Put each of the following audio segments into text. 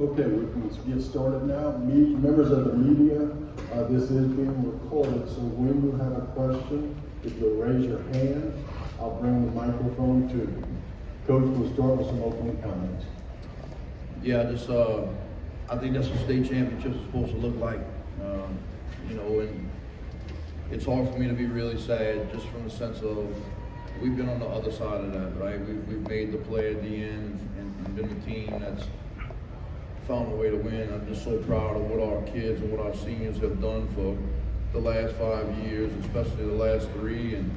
Okay, we can get started now. Members of the media, this is being recorded, so when you have a question, if you'll raise your hand, I'll bring the microphone to you. Coach, we'll start with some opening comments. Yeah, I think that's what state championships are supposed to look like. And it's hard for me to be really sad just from the sense of we've been on the other side of that, right? We've made the play at the end and been the team that's found a way to win. I'm just so proud of what our kids and what our seniors have done for the last 5 years, especially the last 3, and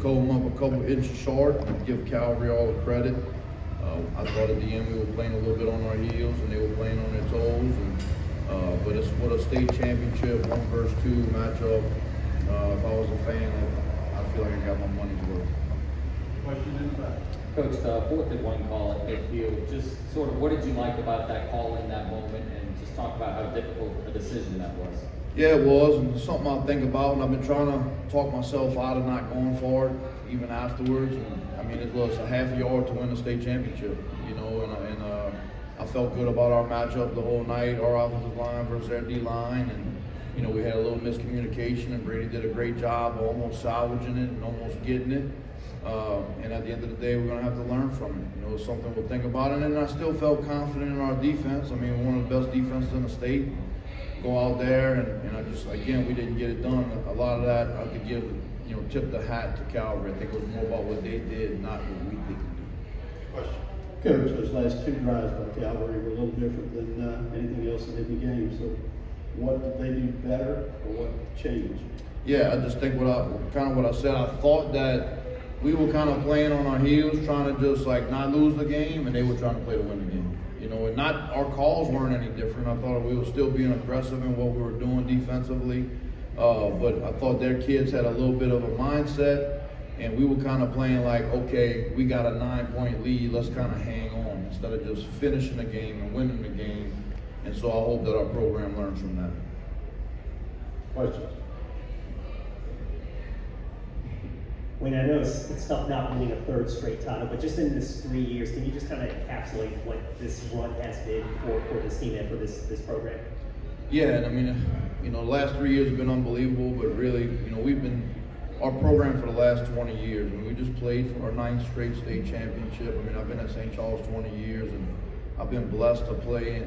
come up a couple inches short and give Calvary all the credit. I thought at the end we were playing a little bit on our heels and they were playing on their toes. But it's what a state championship 1 versus 2 matchup. If I was a fan, I feel like I got my money's worth. Question in the back. Coach, the 4th-and-1 call at midfield, just sort of what did you like about that call in that moment, and just talk about how difficult a decision that was? Yeah, it was, and it's something I think about, and I've been trying to talk myself out of not going for it, even afterwards. And I mean, it was a half yard to win the state championship, and I felt good about our matchup the whole night, our offensive line versus their D-line, and we had a little miscommunication, and Brady did a great job of almost salvaging it and almost getting it. And at the end of the day, we're going to have to learn from it. It's something we'll think about. And then I still felt confident in our defense. I mean, one of the best defenses in the state. Go out there, and I just, again, we didn't get it done. A lot of that I could give, tip the hat to Calvary. I think it was more about what they did, not what we didn't do. Question. Coach, those last 2 drives by Calvary were a little different than anything else in the game. So what did they do better, or what changed? Yeah, I just think what I said. I thought that we were kind of playing on our heels, trying to just not lose the game, and they were trying to play to win the game. And not our calls weren't any different. I thought we were still being aggressive in what we were doing defensively, but I thought their kids had a little bit of a mindset, and we were kind of playing like, okay, we got a 9-point lead, let's kind of hang on instead of just finishing the game and winning the game. And so I hope that our program learns from that. Questions? Wayne, I know it's tough not winning a 3rd straight title, but just in this 3 years, can you just kind of encapsulate what this run has been for this team and for this program? Yeah, and I mean, the last 3 years have been unbelievable, but really, we've been, our program for the last 20 years, and we just played for our 9th straight state championship. I mean, I've been at St. Charles 20 years, and I've been blessed to play,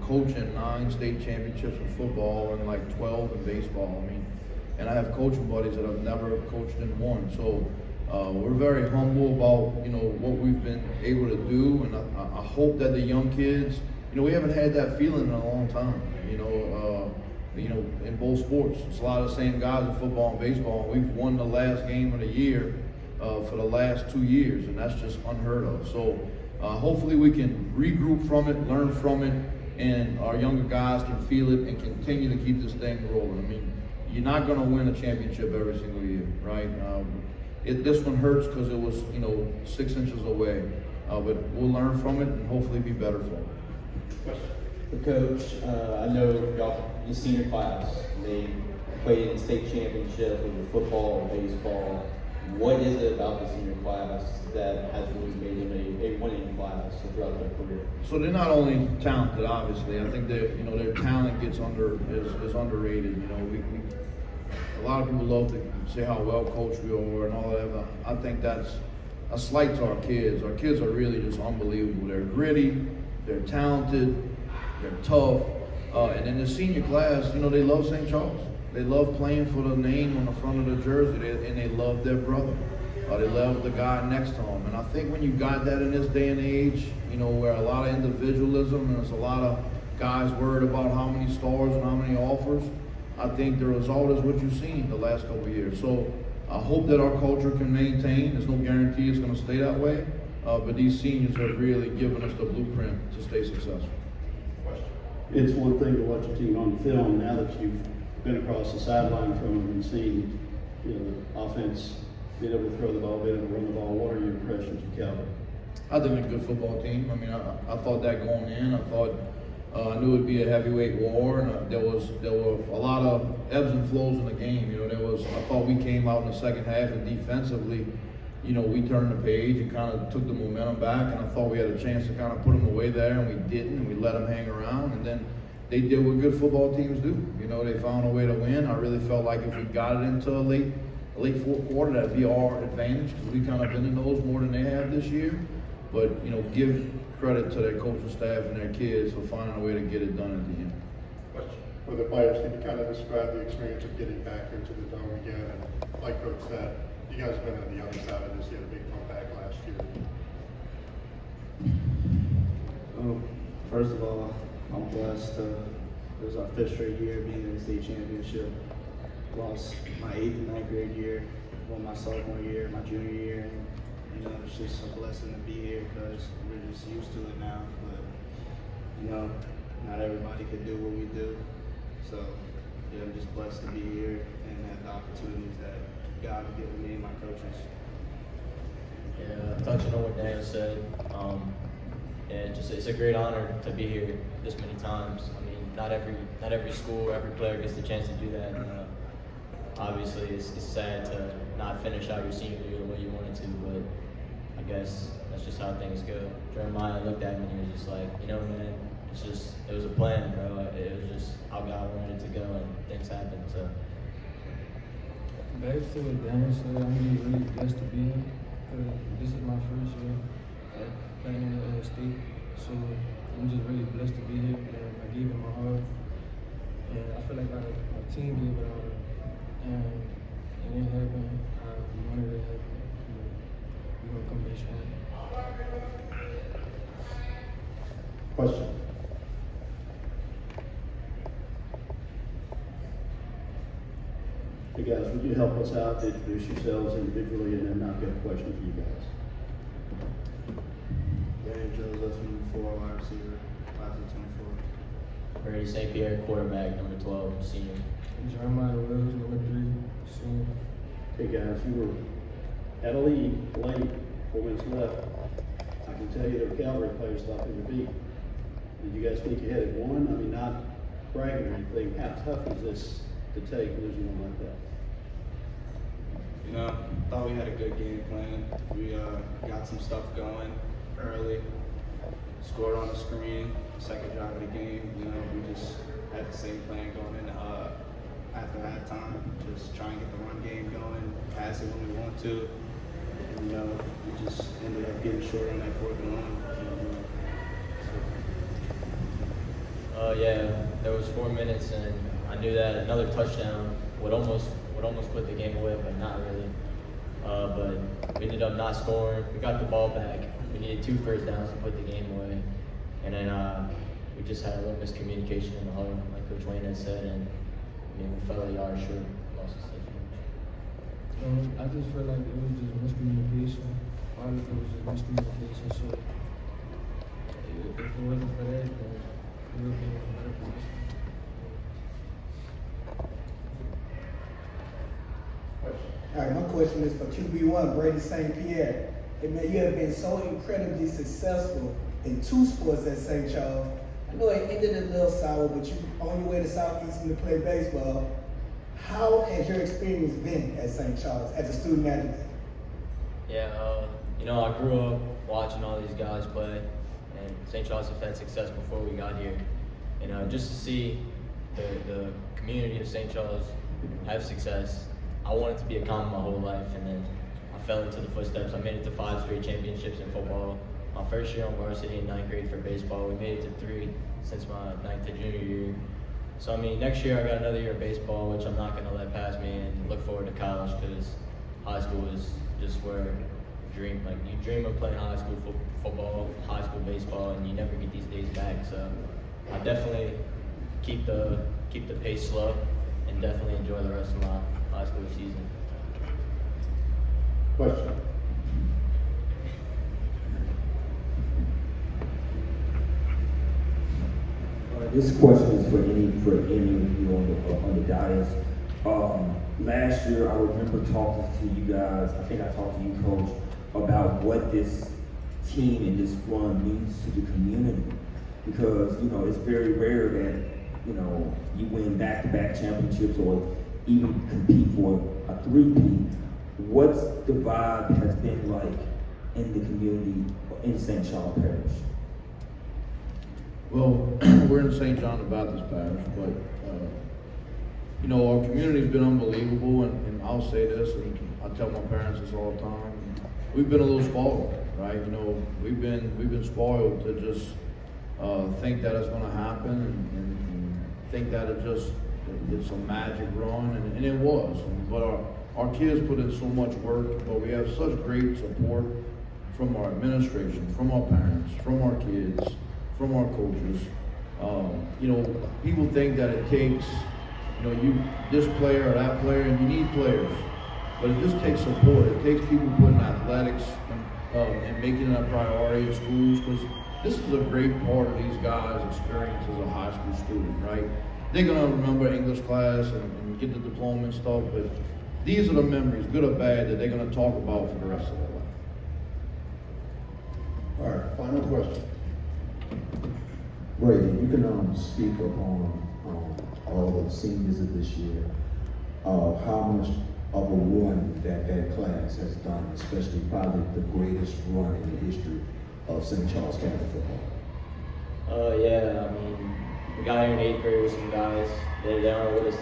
coach in 9 state championships in football and 12 in baseball. I mean, and I have coaching buddies that I've never coached in one. So we're very humble about, what we've been able to do. And I hope that the young kids, we haven't had that feeling in a long time, in both sports. It's a lot of the same guys in football and baseball. We've won the last game of the year for the last 2 years, and that's just unheard of. So hopefully we can regroup from it, learn from it, and our younger guys can feel it and continue to keep this thing rolling. I mean, you're not going to win a championship every single year, right? This one hurts because it was, 6 inches away. But we'll learn from it and hopefully be better for it. The coach, I know y'all, your senior class, they played in state championships with football and baseball. What is it about the senior class that has really made them a winning class throughout their career? So they're not only talented, obviously. I think that their talent is underrated. A lot of people love to say how well coached we are and all that. But I think that's a slight to our kids. Our kids are really just unbelievable. They're gritty, they're talented, they're tough. And in the senior class, they love St. Charles. They love playing for the name on the front of the jersey, and they love their brother. They love the guy next to them. And I think when you got that in this day and age, where a lot of individualism and there's a lot of guys worried about how many stars and how many offers, I think the result is what you've seen the last couple of years. So I hope that our culture can maintain. There's no guarantee it's going to stay that way. But these seniors have really given us the blueprint to stay successful. It's one thing to watch a team on film. Now that you've been across the sideline from them and seen the offense being able to throw the ball, being able to run the ball, what are your impressions of Calvary? I think they're a good football team. I mean, I thought that going in. I thought I knew it'd be a heavyweight war, and there were a lot of ebbs and flows in the game. I thought we came out in the second half and defensively you know, we turned the page and kind of took the momentum back, and I thought we had a chance to kind of put them away there, and we didn't, and we let them hang around, and then they did what good football teams do. You know, they found a way to win. I really felt like if we got it into a late fourth quarter, that'd be our advantage, because we kind of been in those more than they have this year. But, you know, give credit to their coaching staff and their kids for finding a way to get it done at the end. For the players, can you kind of describe the experience of getting back into the dome again? And like Coach said, you guys have been on the other side of this. You had a big comeback last year. First of all, I'm blessed. It was our 5th straight year being in the state championship. Lost my 8th and 9th grade year, won my sophomore year, my junior year, and you know, it's just a blessing to be here because we're just used to it now. But you know, not everybody can do what we do. So yeah, I'm just blessed to be here and have the opportunities that God has given me and my coaches. Yeah, touching on what Daniel said, and just it's a great honor to be here this many times. I mean, not every school, every player gets the chance to do that. And, obviously, it's sad to not finish out your senior year the way you wanted to, but I guess that's just how things go. Jeremiah looked at me and he was just like, you know, man, it was a plan, bro. It was just how God wanted it to go, and things happened. So. Back to what Daniel said, I'm really blessed to be here. This is my first year playing in the state, so I'm just really blessed to be here. And I gave it my heart, and I feel like my team gave it all, and it happened. We wanted it to happen. We're gonna come back strong. Question. Hey guys, would you help us out, introduce yourselves individually, and then I've got a question for you guys. Daniel Joseph, number 4, wide receiver, 5'24". Brady St. Pierre, quarterback, number 12, senior. Jeremiah Wells, number 3, senior. Okay guys, you were at a lead, late, 4 minutes left. I can tell you there were Calvary players thought they would beat. Did you guys think you had it won? I mean, not bragging or anything. How tough is this to take losing one like that? You know, thought we had a good game plan. We got some stuff going early, scored on the screen, second drive of the game. You know, we just had the same plan going in after halftime, just try and get the run game going, pass it when we want to. And, you know, we just ended up getting short on that 4th and 1. Yeah, there was 4 minutes, and I knew that another touchdown would almost put the game away, but not really. But we ended up not scoring. We got the ball back. We needed 2 first downs to put the game away, and then we just had a little miscommunication in the huddle, like Coach Wayne had said, and I mean, we fell a yard short, lost the station. I just feel like it was just miscommunication. All of it was just miscommunication. So if it wasn't for that, then we would be in a better position. All right, my question is for QB1, Brady St. Pierre. Hey man, you have been so incredibly successful in 2 sports at St. Charles. I know it ended a little sour, but you on your way to Southeastern to play baseball. How has your experience been at St. Charles as a student athlete? Yeah, you know, I grew up watching all these guys play, and St. Charles have had success before we got here. And just to see the community of St. Charles have success, I wanted to be a Common my whole life, and then I fell into the footsteps. I made it to 5 straight championships in football. My first year on varsity in 9th grade for baseball. We made it to 3 since my 9th to junior year. So I mean, next year I got another year of baseball, which I'm not gonna let pass me, and look forward to college, because high school is just where you dream of playing high school football, high school baseball, and you never get these days back. So I definitely keep the pace slow, and definitely enjoy the rest of my high school season. Question. This question is for any of you on the dais. Last year, I remember talking to you guys. I think I talked to you, Coach, about what this team and this run means to the community, because it's very rare that you win back-to-back championships or even compete for a 3-peat. what's the vibe has been like in the community in St. Charles Parish? Well, we're in St. John the Baptist Parish, but, you know, our community's been unbelievable, and I'll say this, and I tell my parents this all the time, we've been a little spoiled, right? You know, we've been spoiled to just think that it's gonna happen, and think that it's a magic run, and it was. But our kids put in so much work, but we have such great support from our administration, from our parents, from our kids, from our coaches. You know, people think that it takes, you know, this player or that player, and you need players, but it just takes support. It takes people putting athletics and making it a priority in schools, because this is a great part of these guys' experience as a high school student, right? They're gonna remember English class and get the diploma and stuff, but these are the memories, good or bad, that they're gonna talk about for the rest of their life. All right, final question. Brady, you can speak upon all of the seniors of this year, how much of a run that class has done, especially probably the greatest run in the history of St. Charles Catholic football. Yeah, I mean, we got here in 8th grade with some guys. They aren't with us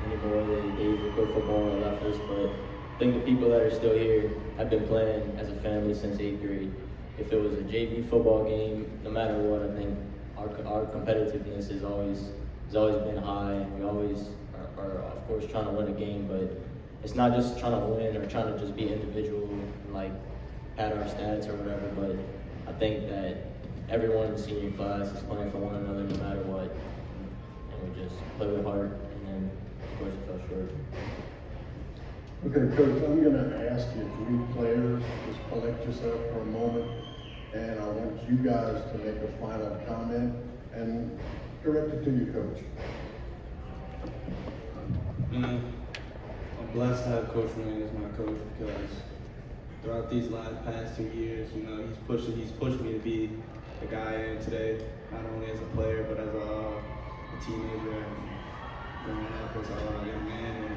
anymore. They either quit football or left us, but I think the people that are still here have been playing as a family since 8th grade. If it was a JV football game, no matter what, I think our competitiveness has always been high, and we always are of course trying to win a game, but it's not just trying to win or trying to just be individual and like pad our stats or whatever, but I think that everyone in the senior class is playing for one another no matter what, and we just play with heart, and then of course it fell short. Okay, Coach, I'm gonna ask you 3 players, just collect yourself for a moment, and I want you guys to make a final comment and direct it to you, Coach. I'm blessed to have Coach Wayne as my coach, because throughout these past 2 years, you know, he's pushed me to be the guy I am today, not only as a player, but as a teenager and growing up as a young man. And,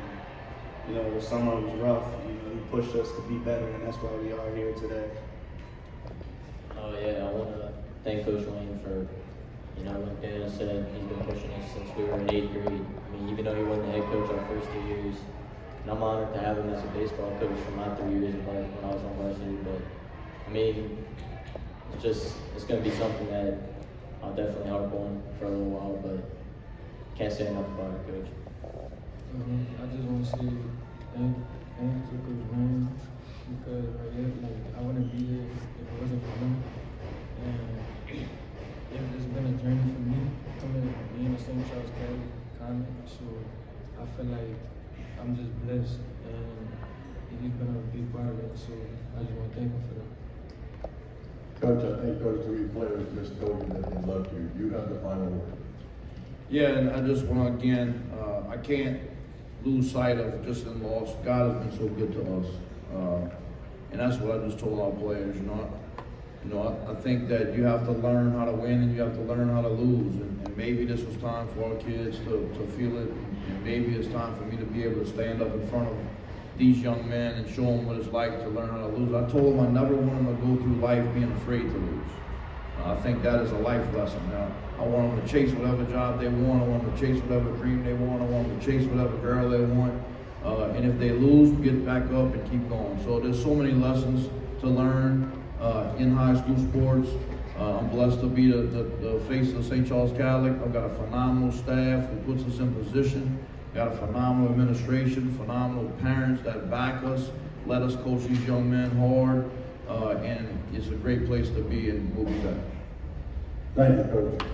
you know, the summer was rough. You know, he pushed us to be better, and that's why we are here today. Oh yeah, I want to thank Coach Wayne for, you know, like Daniel said, he's been pushing us since we were in 8th grade. I mean, even though he wasn't the head coach our first 2 years, and I'm honored to have him as a baseball coach for my 3 years of life when I was on varsity. But I mean, it's going to be something that I'll definitely harp on for a little while, but can't say enough about it, Coach. I just want to say thank you, Coach Wayne, because like I wouldn't be here if it wasn't for him. And it's been a journey for me being a St. Charles Catholic College. So I feel like I'm just blessed, and he's been a big part of it. So I just want to thank him for that. Coach, I think those 3 players just told you that they loved you. You have the final word. Yeah, and I just want to again, I can't lose sight of just in loss. God has been so good to us, and that's what I just told our players. You know, I think that you have to learn how to win and you have to learn how to lose, and maybe this was time for our kids to feel it, and maybe it's time for me to be able to stand up in front of these young men and show them what it's like to learn how to lose. I told them I never want them to go through life being afraid to lose. I think that is a life lesson. Now, I want them to chase whatever job they want. I want them to chase whatever dream they want. I want them to chase whatever girl they want. And if they lose, get back up and keep going. So there's so many lessons to learn in high school sports. I'm blessed to be the face of St. Charles Catholic. I've got a phenomenal staff who puts us in position. Got a phenomenal administration, phenomenal parents that back us, let us coach these young men hard, and it's a great place to be, and we'll be back. Thank you, Coach.